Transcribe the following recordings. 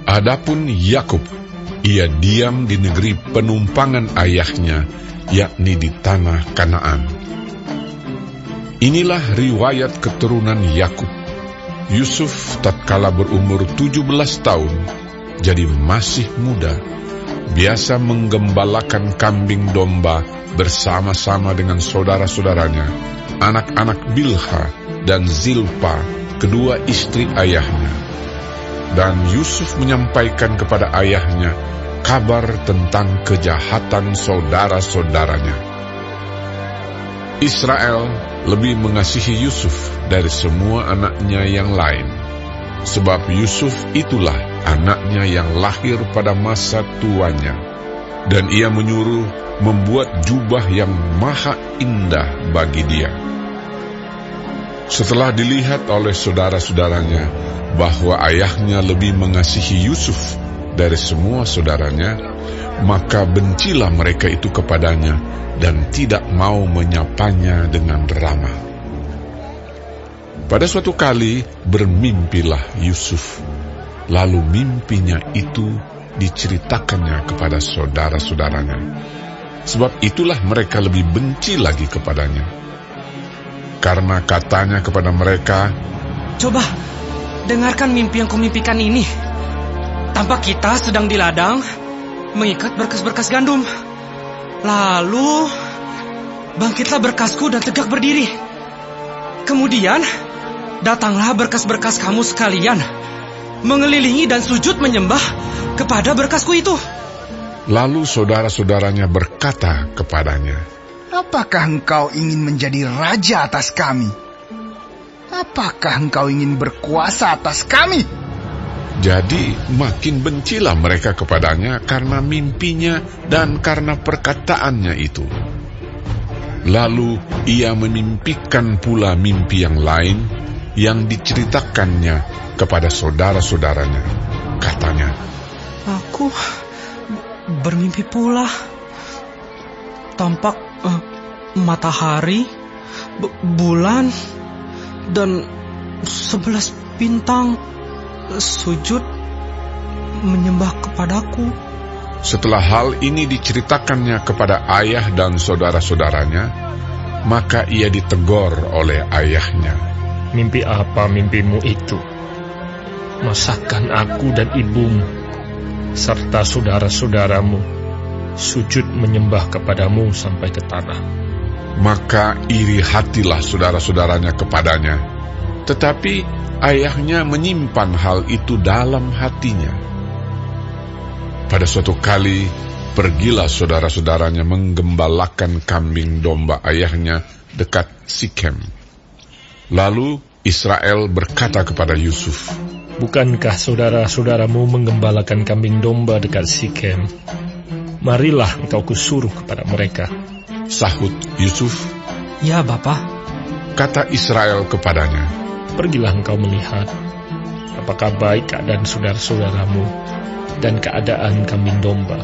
Adapun Yakub, ia diam di negeri penumpangan ayahnya, yakni di tanah Kanaan. Inilah riwayat keturunan Yakub. Yusuf tatkala berumur 17 tahun, jadi masih muda, biasa menggembalakan kambing domba bersama-sama dengan saudara-saudaranya, anak-anak Bilha dan Zilpa, kedua istri ayahnya. Dan Yusuf menyampaikan kepada ayahnya kabar tentang kejahatan saudara-saudaranya. Israel lebih mengasihi Yusuf dari semua anaknya yang lain, sebab Yusuf itulah anaknya yang lahir pada masa tuanya, dan ia menyuruh membuat jubah yang maha indah bagi dia. Setelah dilihat oleh saudara-saudaranya bahwa ayahnya lebih mengasihi Yusuf dari semua saudaranya, maka bencilah mereka itu kepadanya dan tidak mau menyapanya dengan ramah. Pada suatu kali bermimpilah Yusuf, lalu mimpinya itu diceritakannya kepada saudara-saudaranya. Sebab itulah mereka lebih benci lagi kepadanya. Karena katanya kepada mereka, "Coba dengarkan mimpi yang kumimpikan ini. Tampak kita sedang di ladang mengikat berkas-berkas gandum. Lalu bangkitlah berkasku dan tegak berdiri. Kemudian datanglah berkas-berkas kamu sekalian, mengelilingi dan sujud menyembah kepada berkasku itu." Lalu saudara-saudaranya berkata kepadanya, "Apakah engkau ingin menjadi raja atas kami? Apakah engkau ingin berkuasa atas kami?" Jadi makin bencilah mereka kepadanya karena mimpinya dan karena perkataannya itu. Lalu ia memimpikan pula mimpi yang lain yang diceritakannya kepada saudara-saudaranya. Katanya, "Aku bermimpi pula. Tampak matahari, bulan, dan 11 bintang sujud menyembah kepadaku." Setelah hal ini diceritakannya kepada ayah dan saudara-saudaranya, maka ia ditegur oleh ayahnya. "Mimpi apa mimpimu itu? Masakan aku dan ibumu serta saudara-saudaramu sujud menyembah kepadamu sampai ke tanah?" Maka iri hatilah saudara-saudaranya kepadanya, tetapi ayahnya menyimpan hal itu dalam hatinya. Pada suatu kali, pergilah saudara-saudaranya menggembalakan kambing domba ayahnya dekat Sikem. Lalu Israel berkata kepada Yusuf, "Bukankah saudara-saudaramu menggembalakan kambing domba dekat Sikem? Marilah engkau kusuruh kepada mereka." Sahut Yusuf, "Ya, Bapa." Kata Israel kepadanya, "Pergilah engkau melihat apakah baik keadaan saudara-saudaramu dan keadaan kambing domba,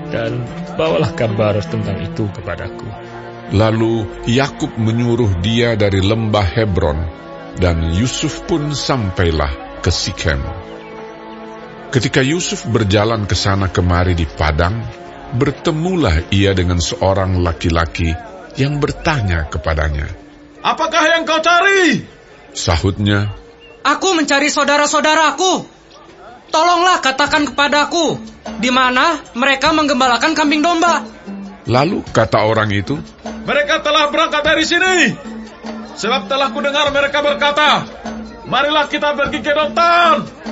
dan bawalah kabar tentang itu kepadaku." Lalu Yakub menyuruh dia dari lembah Hebron, dan Yusuf pun sampailah ke Sikem. Ketika Yusuf berjalan ke sana kemari di padang, bertemulah ia dengan seorang laki-laki yang bertanya kepadanya, "Apakah yang kau cari?" Sahutnya, "Aku mencari saudara-saudaraku. Tolonglah katakan kepadaku, di mana mereka menggembalakan kambing domba." Lalu kata orang itu, "Mereka telah berangkat dari sini. Sebab telah kudengar mereka berkata, 'Marilah kita pergi ke Dotan.'"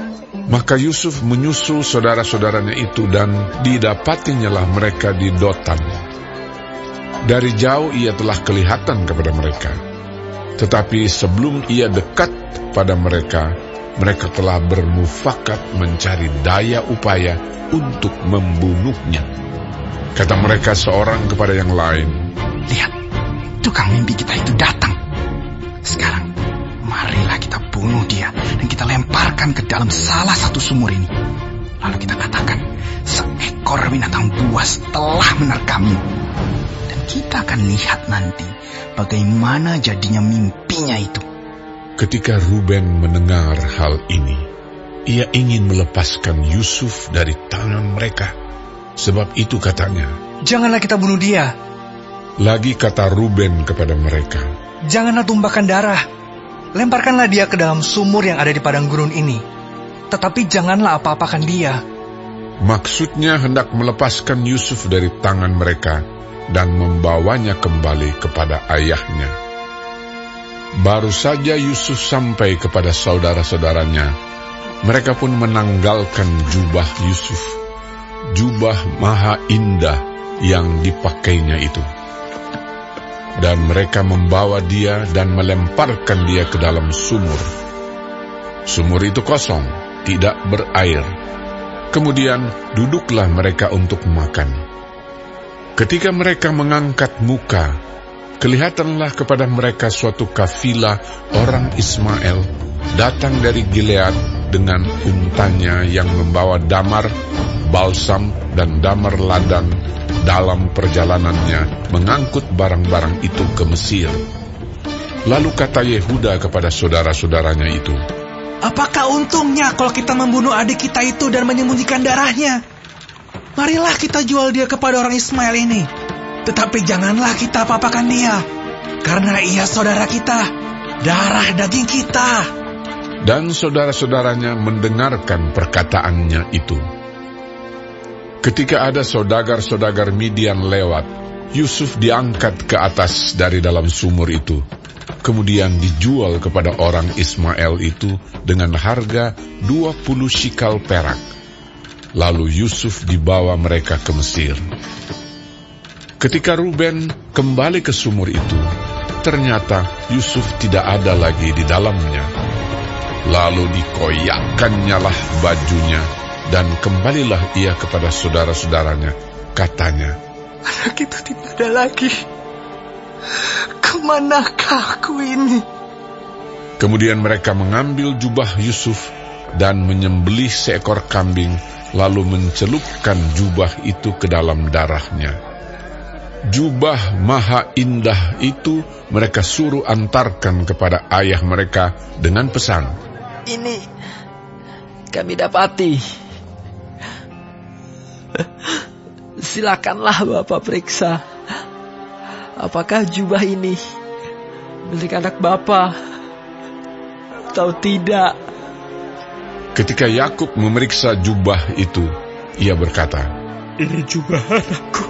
Maka Yusuf menyusul saudara-saudaranya itu dan didapatinyalah mereka di Dotan. Dari jauh ia telah kelihatan kepada mereka. Tetapi sebelum ia dekat pada mereka, mereka telah bermufakat mencari daya upaya untuk membunuhnya. Kata mereka seorang kepada yang lain, "Lihat, tukang mimpi kita itu datang. Sekarang, marilah kita bunuh dia dan kita lemparkan ke dalam salah satu sumur ini. Lalu kita katakan, seekor binatang buas telah menerkamnya. Dan kita akan lihat nanti bagaimana jadinya mimpinya itu." Ketika Ruben mendengar hal ini, ia ingin melepaskan Yusuf dari tangan mereka. Sebab itu katanya, "Janganlah kita bunuh dia." Lagi kata Ruben kepada mereka, "Janganlah tumpahkan darah. Lemparkanlah dia ke dalam sumur yang ada di padang gurun ini. Tetapi janganlah apa-apakan dia." Maksudnya hendak melepaskan Yusuf dari tangan mereka dan membawanya kembali kepada ayahnya. Baru saja Yusuf sampai kepada saudara-saudaranya, mereka pun menanggalkan jubah Yusuf, jubah maha indah yang dipakainya itu. Dan mereka membawa dia dan melemparkan dia ke dalam sumur. Sumur itu kosong, tidak berair. Kemudian duduklah mereka untuk makan. Ketika mereka mengangkat muka, kelihatanlah kepada mereka suatu kafilah orang Ismail datang dari Gilead dengan untanya yang membawa damar, balsam, dan damar ladang dalam perjalanannya mengangkut barang-barang itu ke Mesir. Lalu kata Yehuda kepada saudara-saudaranya itu, "Apakah untungnya kalau kita membunuh adik kita itu dan menyembunyikan darahnya? Marilah kita jual dia kepada orang Ismail ini. Tetapi janganlah kita apa-apakan dia, karena ia saudara kita, darah daging kita." Dan saudara-saudaranya mendengarkan perkataannya itu. Ketika ada saudagar-saudagar Midian lewat, Yusuf diangkat ke atas dari dalam sumur itu, kemudian dijual kepada orang Ismail itu dengan harga 20 shikal perak. Lalu Yusuf dibawa mereka ke Mesir. Ketika Ruben kembali ke sumur itu, ternyata Yusuf tidak ada lagi di dalamnya. Lalu dikoyakkannyalah bajunya, dan kembalilah ia kepada saudara-saudaranya. Katanya, "Anak itu tidak ada lagi. Kemanakah aku ini?" Kemudian mereka mengambil jubah Yusuf dan menyembelih seekor kambing, lalu mencelupkan jubah itu ke dalam darahnya. Jubah maha indah itu mereka suruh antarkan kepada ayah mereka dengan pesan, "Ini kami dapati. Silakanlah Bapak periksa. Apakah jubah ini milik anak Bapak atau tidak?" Ketika Yakub memeriksa jubah itu, ia berkata, "Ini jubah anakku.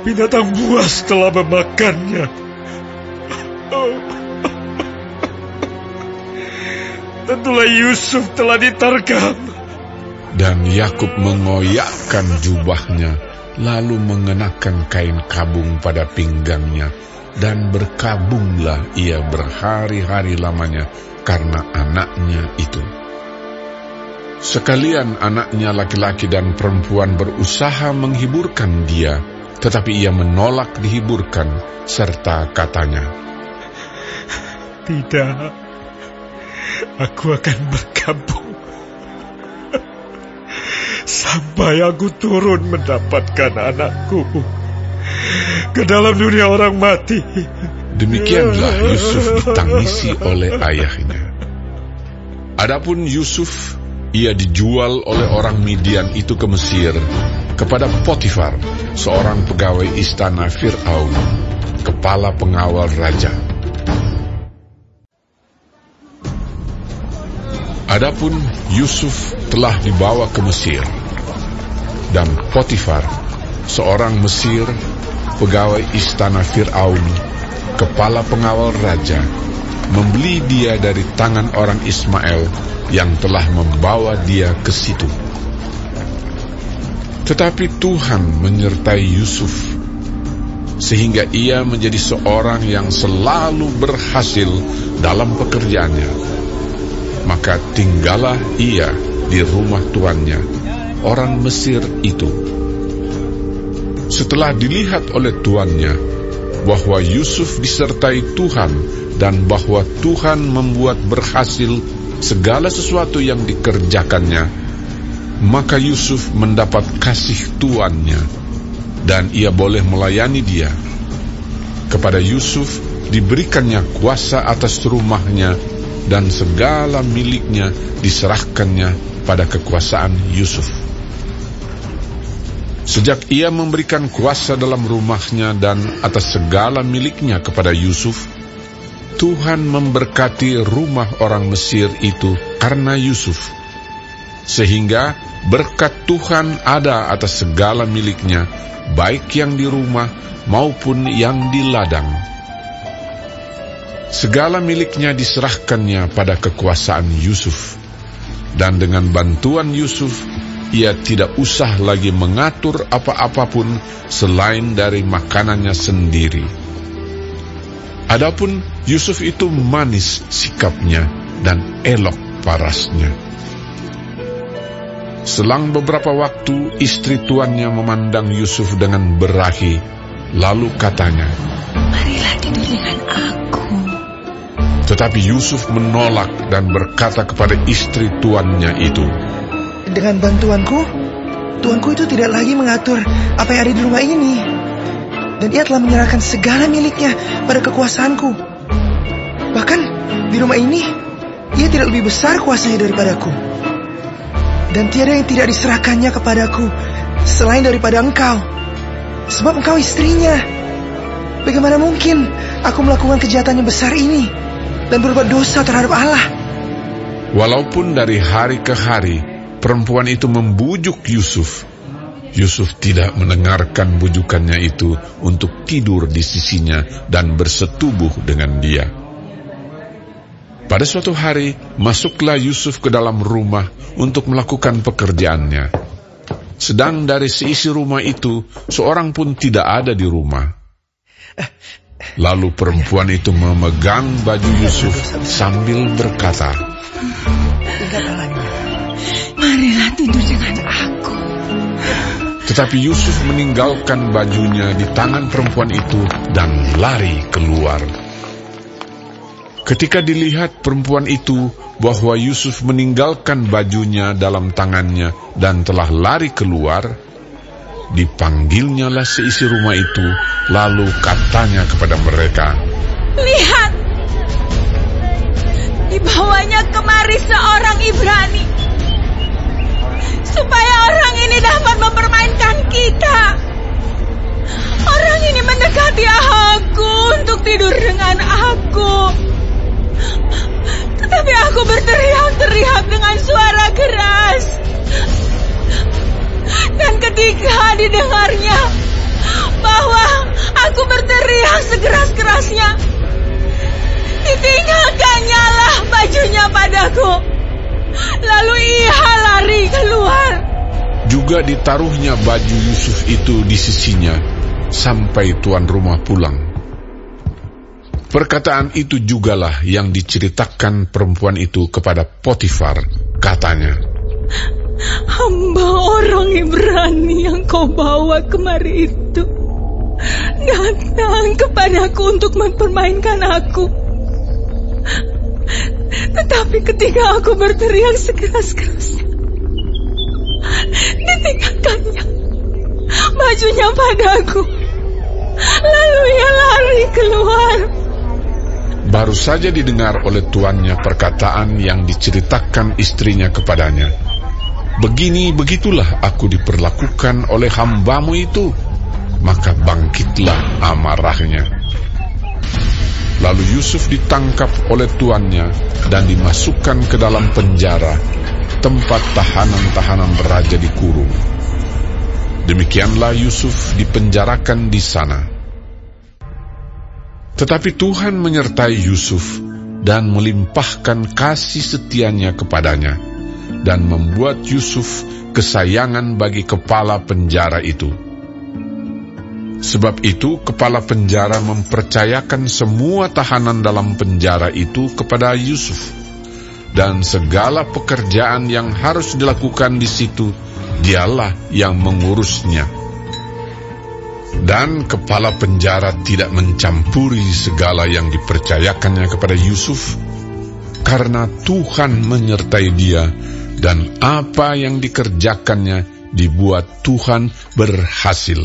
Binatang buas telah memakannya. Tentulah Yusuf telah diterkam." Dan Yakub mengoyakkan jubahnya, lalu mengenakan kain kabung pada pinggangnya, dan berkabunglah ia berhari-hari lamanya karena anaknya itu. Sekalian anaknya laki-laki dan perempuan berusaha menghiburkan dia, tetapi ia menolak dihiburkan, serta katanya, "Tidak, aku akan berkabung sampai aku turun mendapatkan anakku ke dalam dunia orang mati." Demikianlah Yusuf ditangisi oleh ayahnya. Adapun Yusuf, ia dijual oleh orang Midian itu ke Mesir, kepada Potifar, seorang pegawai istana Fir'aun, kepala pengawal raja. Adapun Yusuf telah dibawa ke Mesir, dan Potifar, seorang Mesir, pegawai istana Fir'aun, kepala pengawal raja, membeli dia dari tangan orang Ismail yang telah membawa dia ke situ. Tetapi Tuhan menyertai Yusuf, sehingga ia menjadi seorang yang selalu berhasil dalam pekerjaannya. Maka tinggallah ia di rumah tuannya, orang Mesir itu. Setelah dilihat oleh tuannya bahwa Yusuf disertai Tuhan dan bahwa Tuhan membuat berhasil segala sesuatu yang dikerjakannya, maka Yusuf mendapat kasih tuannya dan ia boleh melayani dia. Kepada Yusuf diberikannya kuasa atas rumahnya dan segala miliknya diserahkannya pada kekuasaan Yusuf. Sejak ia memberikan kuasa dalam rumahnya dan atas segala miliknya kepada Yusuf, Tuhan memberkati rumah orang Mesir itu karena Yusuf, sehingga berkat Tuhan ada atas segala miliknya, baik yang di rumah maupun yang di ladang. Segala miliknya diserahkannya pada kekuasaan Yusuf, dan dengan bantuan Yusuf, ia tidak usah lagi mengatur apa-apapun selain dari makanannya sendiri. Adapun Yusuf itu manis sikapnya dan elok parasnya. Selang beberapa waktu, istri tuannya memandang Yusuf dengan berahi, lalu katanya, "Marilah tidur dengan aku." Tetapi Yusuf menolak dan berkata kepada istri tuannya itu, "Dengan bantuanku, tuanku itu tidak lagi mengatur apa yang ada di rumah ini. Dan ia telah menyerahkan segala miliknya pada kekuasaanku. Bahkan di rumah ini, ia tidak lebih besar kuasanya daripadaku. Dan tiada yang tidak diserahkannya kepadaku selain daripada engkau, sebab engkau istrinya. Bagaimana mungkin aku melakukan kejahatan yang besar ini dan berbuat dosa terhadap Allah?" Walaupun dari hari ke hari perempuan itu membujuk Yusuf, Yusuf tidak mendengarkan bujukannya itu untuk tidur di sisinya dan bersetubuh dengan dia. Pada suatu hari, masuklah Yusuf ke dalam rumah untuk melakukan pekerjaannya. Sedang dari seisi rumah itu, seorang pun tidak ada di rumah. Lalu perempuan itu memegang baju Yusuf sambil berkata, "Marilah tidur dengan aku." Tetapi Yusuf meninggalkan bajunya di tangan perempuan itu dan lari keluar. Ketika dilihat perempuan itu bahwa Yusuf meninggalkan bajunya dalam tangannya dan telah lari keluar, dipanggilnyalah seisi rumah itu, lalu katanya kepada mereka, "Lihat, dibawanya kemari seorang Ibrani, supaya orang ini dapat mempermainkan kita. Orang ini mendekati aku untuk tidur dengan aku. Tetapi aku berteriak-teriak dengan suara keras. Dan ketika didengarnya bahwa aku berteriak sekeras-kerasnya, ditinggalkannya lah bajunya padaku. Lalu ia lari keluar." Juga ditaruhnya baju Yusuf itu di sisinya sampai tuan rumah pulang. Perkataan itu jugalah yang diceritakan perempuan itu kepada Potifar. Katanya, "Hamba orang Ibrani yang kau bawa kemari itu datang kepadaku untuk mempermainkan aku. Tetapi ketika aku berteriak sekeras-kerasnya, ditinggalkannya bajunya padaku. Lalu ia lari keluar." baru saja didengar oleh tuannya perkataan yang diceritakan istrinya kepadanya. "Begini-begitulah aku diperlakukan oleh hambamu itu." Maka bangkitlah amarahnya. Lalu Yusuf ditangkap oleh tuannya dan dimasukkan ke dalam penjara, tempat tahanan-tahanan raja dikurung. Demikianlah Yusuf dipenjarakan di sana. Tetapi Tuhan menyertai Yusuf dan melimpahkan kasih setianya kepadanya, dan membuat Yusuf kesayangan bagi kepala penjara itu. Sebab itu kepala penjara mempercayakan semua tahanan dalam penjara itu kepada Yusuf, dan segala pekerjaan yang harus dilakukan di situ dialah yang mengurusnya. Dan kepala penjara tidak mencampuri segala yang dipercayakannya kepada Yusuf, karena Tuhan menyertai dia, dan apa yang dikerjakannya dibuat Tuhan berhasil.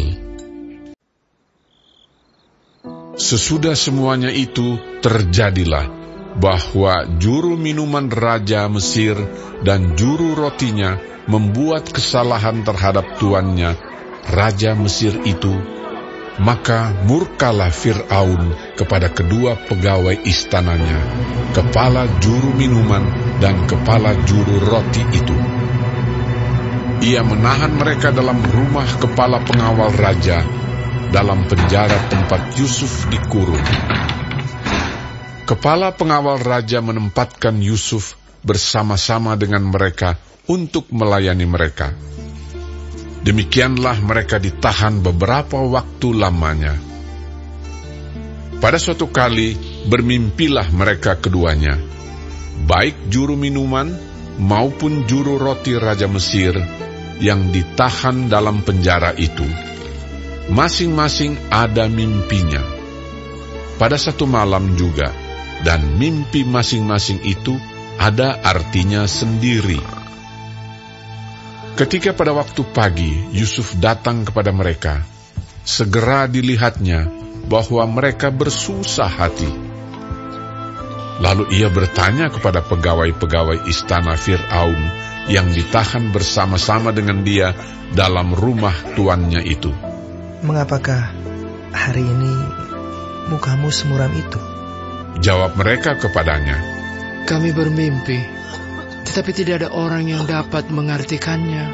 Sesudah semuanya itu terjadilah bahwa juru minuman Raja Mesir dan juru rotinya membuat kesalahan terhadap tuannya, Raja Mesir itu. Maka murkalah Fir'aun kepada kedua pegawai istananya, kepala juru minuman dan kepala juru roti itu. Ia menahan mereka dalam rumah kepala pengawal raja, dalam penjara tempat Yusuf dikurung. Kepala pengawal raja menempatkan Yusuf bersama-sama dengan mereka untuk melayani mereka. Demikianlah mereka ditahan beberapa waktu lamanya. Pada suatu kali bermimpilah mereka keduanya, baik juru minuman maupun juru roti Raja Mesir yang ditahan dalam penjara itu. Masing-masing ada mimpinya pada satu malam juga, dan mimpi masing-masing itu ada artinya sendiri. Ketika pada waktu pagi Yusuf datang kepada mereka, segera dilihatnya bahwa mereka bersusah hati. Lalu ia bertanya kepada pegawai-pegawai istana Fir'aun yang ditahan bersama-sama dengan dia dalam rumah tuannya itu. Mengapakah hari ini mukamu semuram itu? Jawab mereka kepadanya, Kami bermimpi, tetapi tidak ada orang yang dapat mengartikannya.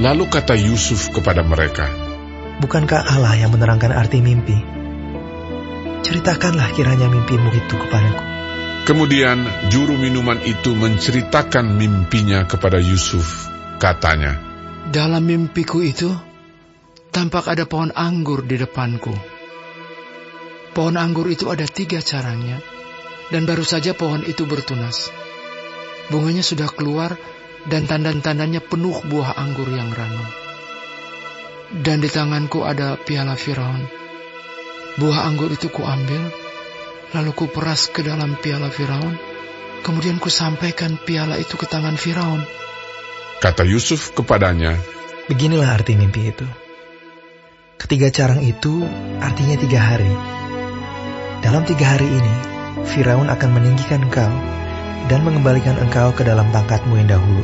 Lalu kata Yusuf kepada mereka, Bukankah Allah yang menerangkan arti mimpi? Ceritakanlah kiranya mimpimu itu kepadaku. Kemudian juru minuman itu menceritakan mimpinya kepada Yusuf. Katanya, Dalam mimpiku itu, tampak ada pohon anggur di depanku. Pohon anggur itu ada 3 carangnya, dan baru saja pohon itu bertunas. Bunganya sudah keluar, dan tandan-tandannya penuh buah anggur yang ranum. Dan di tanganku ada piala Firaun. Buah anggur itu kuambil, lalu kuperas ke dalam piala Firaun, kemudian kusampaikan piala itu ke tangan Firaun. Kata Yusuf kepadanya, Beginilah arti mimpi itu. Ketiga carang itu artinya 3 hari. Dalam 3 hari ini, Firaun akan meninggikan engkau dan mengembalikan engkau ke dalam pangkatmu yang dahulu.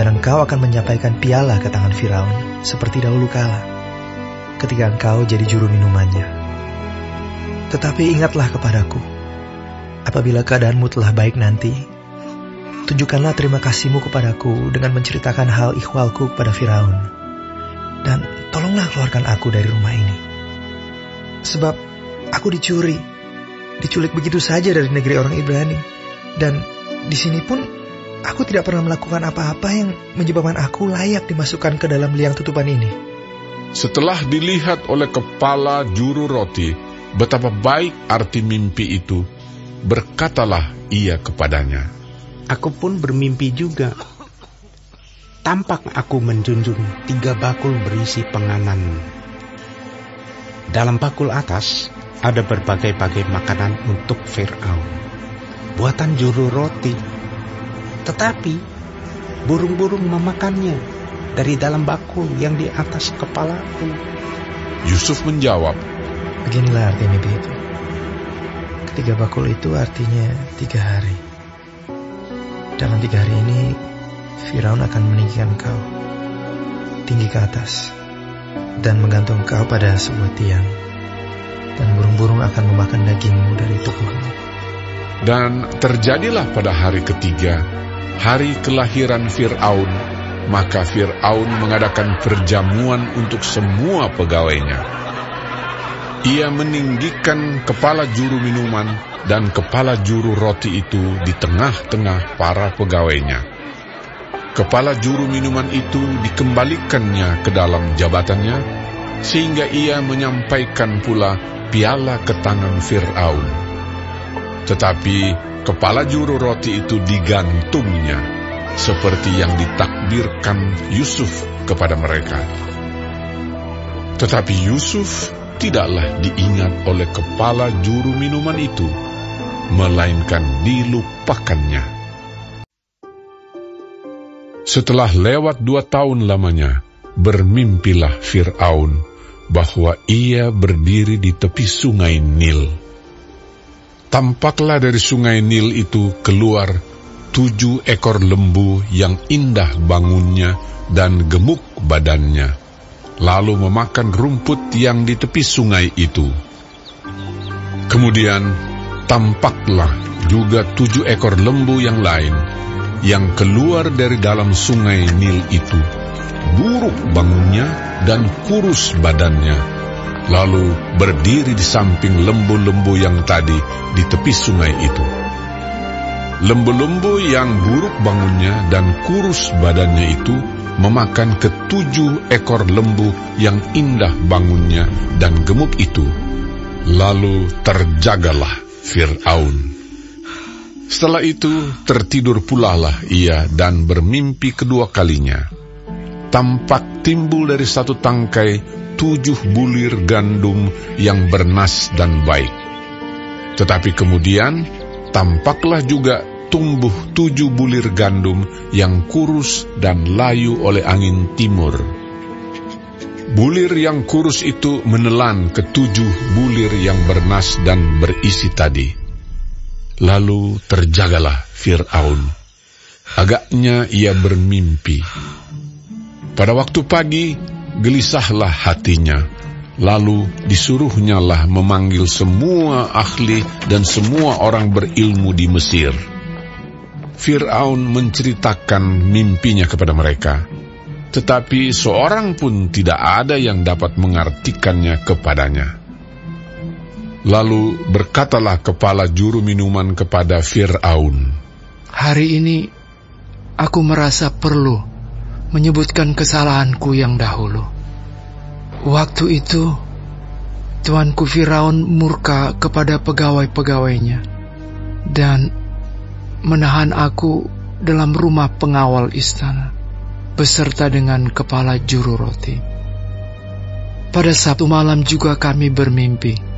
Dan engkau akan menyampaikan piala ke tangan Firaun seperti dahulu kala, ketika engkau jadi juru minumannya. Tetapi ingatlah kepadaku, apabila keadaanmu telah baik nanti, tunjukkanlah terima kasihmu kepadaku dengan menceritakan hal ikhwalku kepada Firaun. Dan tolonglah keluarkan aku dari rumah ini. Sebab aku diculik begitu saja dari negeri orang Ibrani. Dan di sini pun aku tidak pernah melakukan apa-apa yang menyebabkan aku layak dimasukkan ke dalam liang tutupan ini. Setelah dilihat oleh kepala juru roti betapa baik arti mimpi itu, berkatalah ia kepadanya, Aku pun bermimpi juga. Tampak aku menjunjung 3 bakul berisi penganan. Dalam bakul atas ada berbagai-bagai makanan untuk Fir'aun, buatan juru roti. Tetapi burung-burung memakannya dari dalam bakul yang di atas kepalaku. Yusuf menjawab, Beginilah arti mimpi itu. Ketiga bakul itu artinya 3 hari. Dalam 3 hari ini, Firaun akan meninggikan kau tinggi ke atas dan menggantung kau pada sebuah tiang. Dan burung-burung akan memakan dagingmu dari tubuhmu. Dan terjadilah pada hari ketiga, hari kelahiran Fir'aun, maka Fir'aun mengadakan perjamuan untuk semua pegawainya. Ia meninggikan kepala juru minuman dan kepala juru roti itu di tengah-tengah para pegawainya. Kepala juru minuman itu dikembalikannya ke dalam jabatannya, sehingga ia menyampaikan pula piala ke tangan Fir'aun. Tetapi kepala juru roti itu digantungnya, seperti yang ditakdirkan Yusuf kepada mereka. Tetapi Yusuf tidaklah diingat oleh kepala juru minuman itu, melainkan dilupakannya. Setelah lewat 2 tahun lamanya, bermimpilah Fir'aun bahwa ia berdiri di tepi sungai Nil. Tampaklah dari sungai Nil itu keluar 7 ekor lembu yang indah bangunnya dan gemuk badannya, lalu memakan rumput yang di tepi sungai itu. Kemudian tampaklah juga 7 ekor lembu yang lain yang keluar dari dalam sungai Nil itu, buruk bangunnya dan kurus badannya, lalu berdiri di samping lembu-lembu yang tadi di tepi sungai itu. Lembu-lembu yang buruk bangunnya dan kurus badannya itu memakan ke-7 ekor lembu yang indah bangunnya dan gemuk itu. Lalu terjagalah Fir'aun. Setelah itu tertidur pulalah ia dan bermimpi kedua kalinya. Tampak timbul dari satu tangkai 7 bulir gandum yang bernas dan baik. Tetapi kemudian tampaklah juga tumbuh 7 bulir gandum yang kurus dan layu oleh angin timur. Bulir yang kurus itu menelan ke-7 bulir yang bernas dan berisi tadi. Lalu terjagalah Fir'aun. Agaknya ia bermimpi. Pada waktu pagi, gelisahlah hatinya. Lalu disuruhnyalah memanggil semua ahli dan semua orang berilmu di Mesir. Fir'aun menceritakan mimpinya kepada mereka, tetapi seorang pun tidak ada yang dapat mengartikannya kepadanya. Lalu berkatalah kepala juru minuman kepada Fir'aun, "Hari ini aku merasa perlu menyebutkan kesalahanku yang dahulu. Waktu itu tuanku Firaun murka kepada pegawai-pegawainya dan menahan aku dalam rumah pengawal istana beserta dengan kepala juru roti. Pada Sabtu malam juga kami bermimpi.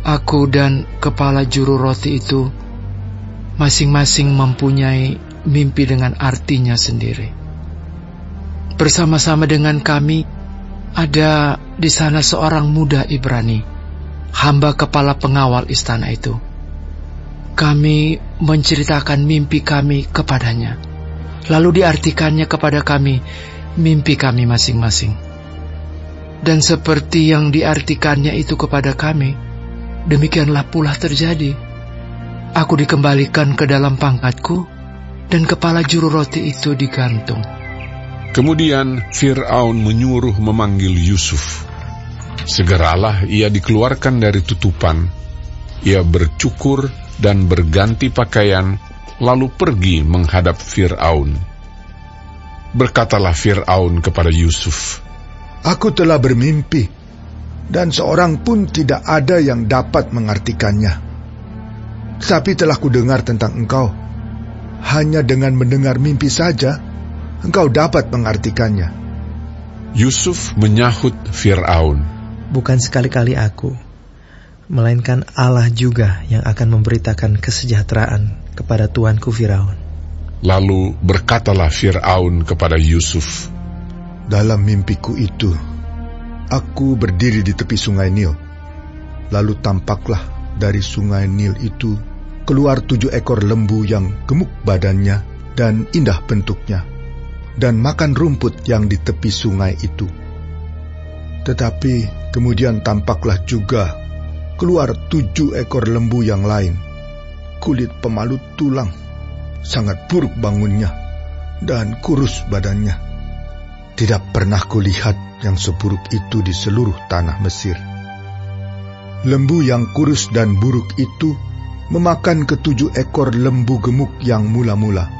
Aku dan kepala juru roti itu masing-masing mempunyai mimpi dengan artinya sendiri. Bersama-sama dengan kami ada di sana seorang muda Ibrani, hamba kepala pengawal istana itu. Kami menceritakan mimpi kami kepadanya, lalu diartikannya kepada kami mimpi kami masing-masing. Dan seperti yang diartikannya itu kepada kami, demikianlah pula terjadi. Aku dikembalikan ke dalam pangkatku, dan kepala juru roti itu digantung." Kemudian Fir'aun menyuruh memanggil Yusuf. Segeralah ia dikeluarkan dari tutupan. Ia bercukur dan berganti pakaian, lalu pergi menghadap Fir'aun. Berkatalah Fir'aun kepada Yusuf, "Aku telah bermimpi, dan seorang pun tidak ada yang dapat mengartikannya. Tetapi telah kudengar tentang engkau. Hanya dengan mendengar mimpi saja, engkau dapat mengartikannya." Yusuf menyahut Fir'aun, "Bukan sekali-kali aku, melainkan Allah juga yang akan memberitakan kesejahteraan kepada tuanku Firaun." Lalu berkatalah Fir'aun kepada Yusuf, "Dalam mimpiku itu, aku berdiri di tepi sungai Nil. Lalu tampaklah dari sungai Nil itu keluar 7 ekor lembu yang gemuk badannya dan indah bentuknya, dan makan rumput yang di tepi sungai itu. Tetapi kemudian tampaklah juga keluar 7 ekor lembu yang lain, kulit pemalut tulang, sangat buruk bangunnya, dan kurus badannya. Tidak pernah kulihat yang seburuk itu di seluruh tanah Mesir. Lembu yang kurus dan buruk itu memakan ke-7 ekor lembu gemuk yang mula-mula.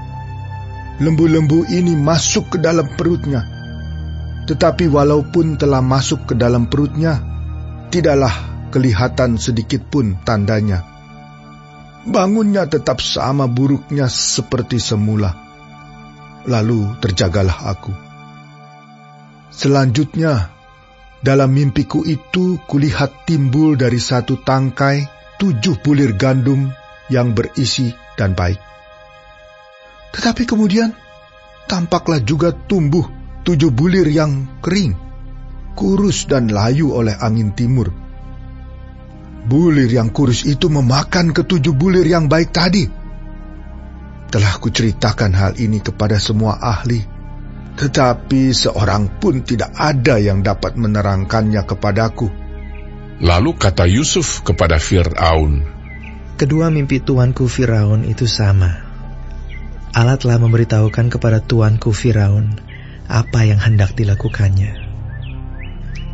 Lembu-lembu ini masuk ke dalam perutnya, tetapi walaupun telah masuk ke dalam perutnya, tidaklah kelihatan sedikit pun tandanya. Bangunnya tetap sama buruknya seperti semula. Lalu terjagalah aku. Selanjutnya, dalam mimpiku itu kulihat timbul dari satu tangkai 7 bulir gandum yang berisi dan baik. Tetapi kemudian tampaklah juga tumbuh 7 bulir yang kering. kurus dan layu oleh angin timur. Bulir yang kurus itu memakan ketujuh bulir yang baik tadi. Telah kuceritakan hal ini kepada semua ahli, tetapi seorang pun tidak ada yang dapat menerangkannya kepadaku. Lalu kata Yusuf kepada Fir'aun, kedua mimpi tuanku Firaun itu sama. Allah telah memberitahukan kepada tuanku Firaun apa yang hendak dilakukannya.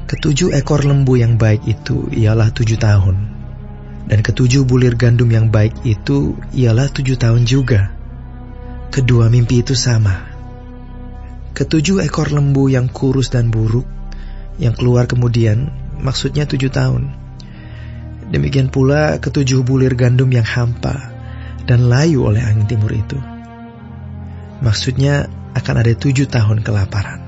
Ketujuh ekor lembu yang baik itu ialah 7 tahun, dan ketujuh bulir gandum yang baik itu ialah 7 tahun juga. Kedua mimpi itu sama. Ketujuh ekor lembu yang kurus dan buruk, yang keluar kemudian, maksudnya 7 tahun. Demikian pula ketujuh bulir gandum yang hampa dan layu oleh angin timur itu. Maksudnya akan ada 7 tahun kelaparan.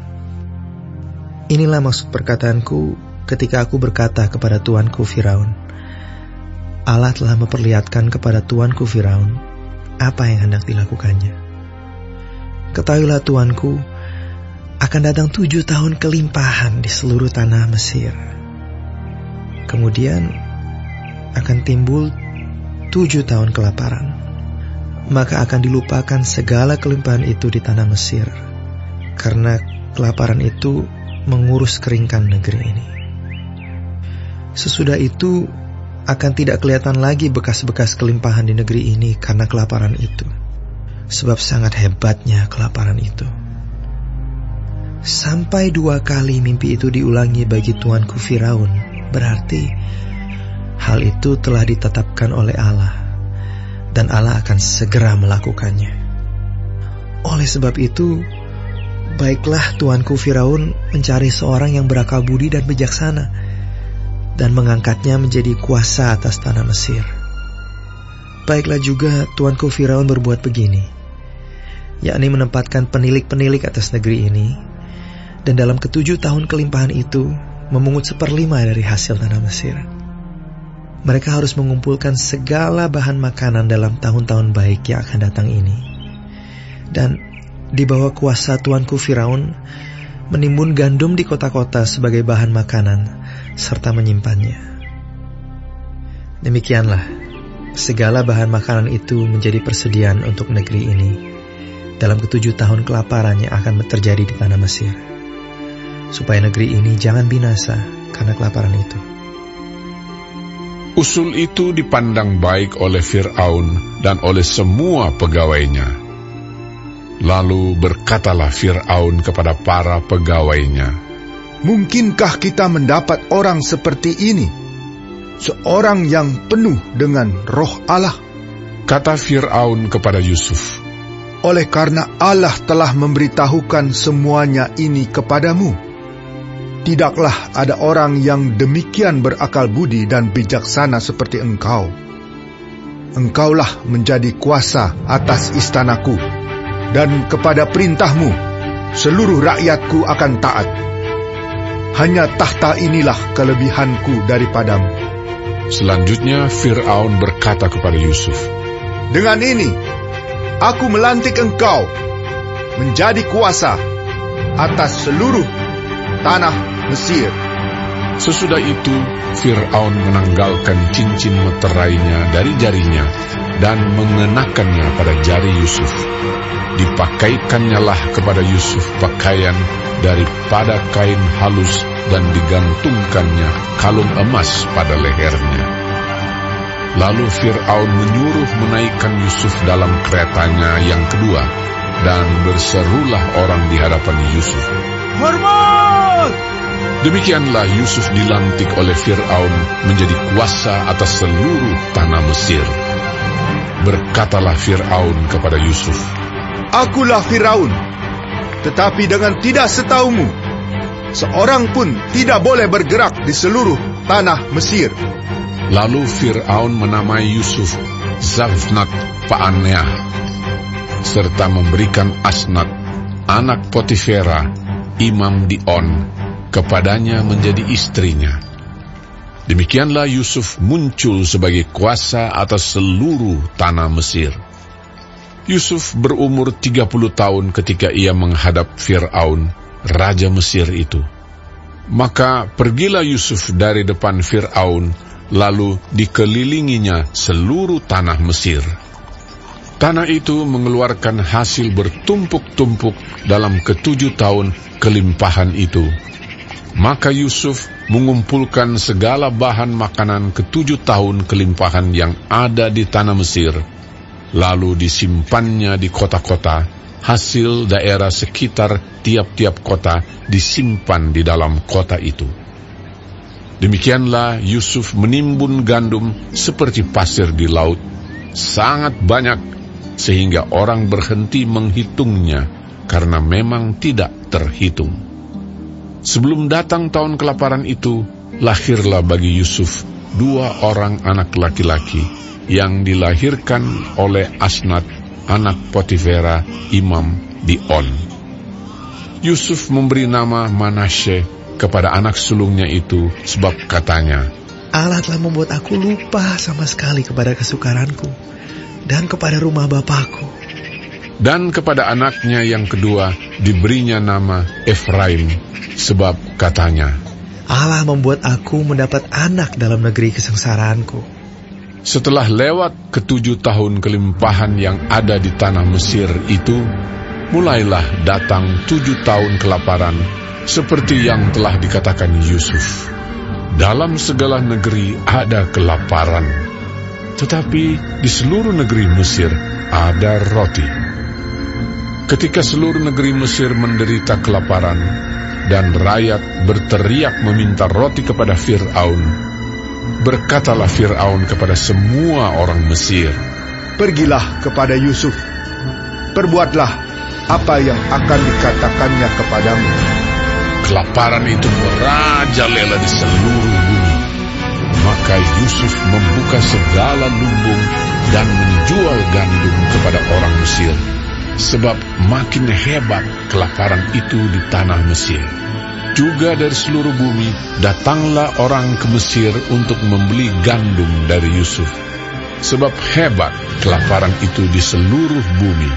Inilah maksud perkataanku ketika aku berkata kepada tuanku Firaun, Allah telah memperlihatkan kepada tuanku Firaun apa yang hendak dilakukannya. Ketahuilah tuanku, akan datang 7 tahun kelimpahan di seluruh tanah Mesir. Kemudian akan timbul 7 tahun kelaparan. Maka akan dilupakan segala kelimpahan itu di tanah Mesir, karena kelaparan itu mengurus keringkan negeri ini. Sesudah itu akan tidak kelihatan lagi bekas-bekas kelimpahan di negeri ini karena kelaparan itu, sebab sangat hebatnya kelaparan itu. Sampai 2 kali mimpi itu diulangi bagi tuanku Firaun, berarti hal itu telah ditetapkan oleh Allah, dan Allah akan segera melakukannya. Oleh sebab itu, baiklah tuanku Firaun mencari seorang yang berakal budi dan bijaksana, dan mengangkatnya menjadi kuasa atas tanah Mesir. Baiklah juga tuanku Firaun berbuat begini, yakni menempatkan penilik-penilik atas negeri ini, dan dalam ke-7 tahun kelimpahan itu memungut 1/5 dari hasil tanah Mesir. Mereka harus mengumpulkan segala bahan makanan dalam tahun-tahun baik yang akan datang ini, dan di bawah kuasa tuanku Firaun menimbun gandum di kota-kota sebagai bahan makanan serta menyimpannya. Demikianlah segala bahan makanan itu menjadi persediaan untuk negeri ini dalam ke-7 tahun kelaparan yang akan terjadi di tanah Mesir, supaya negeri ini jangan binasa karena kelaparan itu. Usul itu dipandang baik oleh Fir'aun dan oleh semua pegawainya. Lalu berkatalah Fir'aun kepada para pegawainya, mungkinkah kita mendapat orang seperti ini, seorang yang penuh dengan roh Allah? Kata Fir'aun kepada Yusuf, oleh karena Allah telah memberitahukan semuanya ini kepadamu, tidaklah ada orang yang demikian berakal budi dan bijaksana seperti engkau. Engkaulah menjadi kuasa atas istanaku, dan kepada perintahmu seluruh rakyatku akan taat. Hanya tahta inilah kelebihanku daripadamu. Selanjutnya Fir'aun berkata kepada Yusuf, dengan ini aku melantik engkau menjadi kuasa atas seluruh tanah Mesir. Sesudah itu Fir'aun menanggalkan cincin meterainya dari jarinya dan mengenakannya pada jari Yusuf. Dipakaikannya lah kepada Yusuf pakaian daripada kain halus dan digantungkannya kalung emas pada lehernya. Lalu Fir'aun menyuruh menaikkan Yusuf dalam keretanya yang kedua, dan berserulah orang di hadapan Yusuf, hormat! Demikianlah Yusuf dilantik oleh Fir'aun menjadi kuasa atas seluruh tanah Mesir. Berkatalah Fir'aun kepada Yusuf, akulah Firaun, tetapi dengan tidak setaumu, seorang pun tidak boleh bergerak di seluruh tanah Mesir. Lalu Fir'aun menamai Yusuf Zafnat Paaneah, serta memberikan Asnat, anak Potifera, imam di On, kepadanya menjadi istrinya. Demikianlah Yusuf muncul sebagai kuasa atas seluruh tanah Mesir. Yusuf berumur 30 tahun ketika ia menghadap Fir'aun, raja Mesir itu. Maka pergilah Yusuf dari depan Fir'aun, lalu dikelilinginya seluruh tanah Mesir. Tanah itu mengeluarkan hasil bertumpuk-tumpuk dalam ke-7 tahun kelimpahan itu. Maka Yusuf mengumpulkan segala bahan makanan ke-7 tahun kelimpahan yang ada di tanah Mesir, lalu disimpannya di kota-kota. Hasil daerah sekitar tiap-tiap kota disimpan di dalam kota itu. Demikianlah Yusuf menimbun gandum seperti pasir di laut, sangat banyak, sehingga orang berhenti menghitungnya, karena memang tidak terhitung. Sebelum datang tahun kelaparan itu, lahirlah bagi Yusuf 2 orang anak laki-laki yang dilahirkan oleh Asnat, anak Potifera, imam di On. Yusuf memberi nama Manasye kepada anak sulungnya itu, sebab katanya, Allah telah membuat aku lupa sama sekali kepada kesukaranku dan kepada rumah bapakku. Dan kepada anaknya yang kedua diberinya nama Efraim, sebab katanya, Allah membuat aku mendapat anak dalam negeri kesengsaraanku. Setelah lewat ke-7 tahun kelimpahan yang ada di tanah Mesir itu, mulailah datang 7 tahun kelaparan, seperti yang telah dikatakan Yusuf. Dalam segala negeri ada kelaparan, tetapi di seluruh negeri Mesir ada roti. Ketika seluruh negeri Mesir menderita kelaparan, dan rakyat berteriak meminta roti kepada Fir'aun, berkatalah Fir'aun kepada semua orang Mesir, Pergilah kepada Yusuf, perbuatlah apa yang akan dikatakannya kepadamu. Kelaparan itu merajalela di seluruh bumi. Maka Yusuf membuka segala lumbung dan menjual gandum kepada orang Mesir, sebab makin hebat kelaparan itu di tanah Mesir. Juga dari seluruh bumi datanglah orang ke Mesir untuk membeli gandum dari Yusuf, sebab hebat kelaparan itu di seluruh bumi.